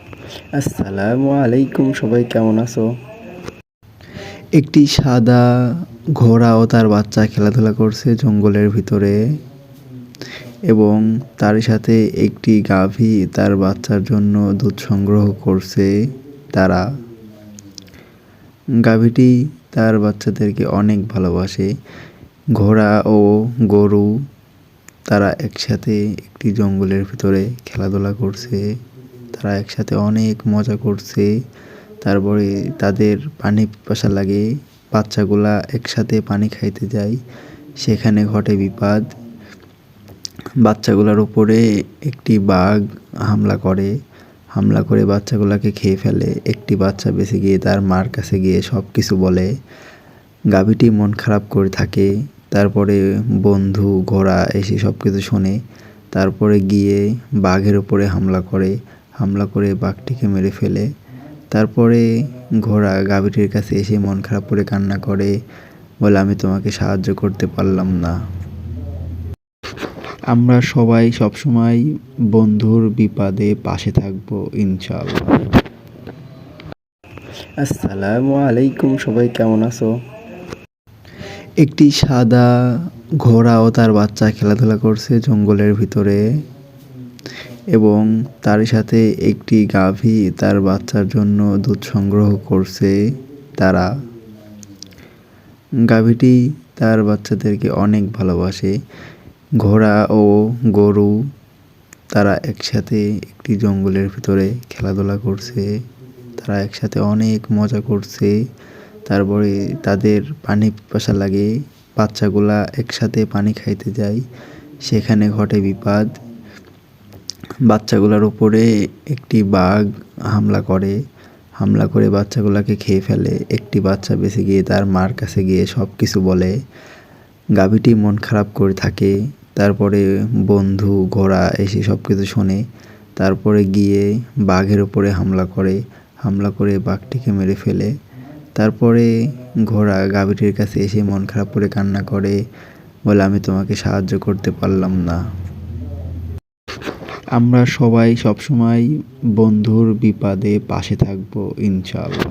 আসসালামু আলাইকুম, সবাই কেমন আছো? একটি সাদা ঘোড়া ও তার বাচ্চা খেলাধুলা করছে জঙ্গলের ভিতরে এবং তার সাথে একটি গাভী তার বাচ্চার জন্য দুধ সংগ্রহ করছে। তারা গাভীটি তার বাচ্চাদেরকে অনেক ভালোবাসে। ঘোড়া ও গরু তারা একসাথে একটি জঙ্গলের ভিতরে খেলাধুলা করছে। তারা একসাথে অনেক মজা করছে। তারপরে তাদের পানি পিপাসা লাগে, বাচ্চাগুলা একসাথে পানি খাইতে যায়, সেখানে ঘটে বিপদ। বাচ্চাগুলার উপরে একটি বাঘ হামলা করে বাচ্চাগুলাকে খেয়ে ফেলে। একটি বাচ্চা বেঁচে গিয়ে তার মার কাছে গিয়ে সব কিছু বলে। গাভীটি মন খারাপ করে থাকে। তারপরে বন্ধু ঘোড়া এসে সব কিছু শোনে। তারপরে গিয়ে বাঘের উপরে হামলা করে বাঘটিকে মেরে ফেলে। তারপরে ঘোড়া গাভীটির কাছে এসে মন খারাপ করে কান্না করে, বলে আমি তোমাকে সাহায্য করতে পারলাম না। আমরা সবাই সবসময় বন্ধুর বিপদে পাশে থাকবো ইনশাআল্লাহ। আসসালামু আলাইকুম, সবাই কেমন আছো? একটি সাদা ঘোড়া ও তার বাচ্চা খেলাধুলা করছে জঙ্গলের ভিতরে এবং তার সাথে একটি গাভী তার বাচ্চার জন্য দুধ সংগ্রহ করছে। তারা গাভীটি তার বাচ্চাদেরকে অনেক ভালোবাসে। ঘোড়া ও গরু তারা একসাথে একটি জঙ্গলের ভিতরে খেলাধুলা করছে। তারা একসাথে অনেক মজা করছে। তারপরে তাদের পানি পিপাসা লাগে, বাচ্চাগুলা একসাথে পানি খাইতে যায়, সেখানে ঘটে বিপদ। বাচ্চাগুলার উপরে একটি বাঘ হামলা করে বাচ্চাগুলাকে খেয়ে ফেলে। একটি বাচ্চা বেঁচে গিয়ে তার মার কাছে গিয়ে সব কিছু বলে। গাভীটি মন খারাপ করে থাকে। তারপরে বন্ধু ঘোড়া এসে সব কিছু শোনে। তারপরে গিয়ে বাঘের উপরে হামলা করে বাঘটিকে মেরে ফেলে। তারপরে ঘোড়া গাভীটির কাছে এসে মন খারাপ করে কান্না করে, বলে আমি তোমাকে সাহায্য করতে পারলাম না। আমরা সবাই সবসময় বন্ধুর বিপদে পাশে থাকবো ইনশাআল্লাহ।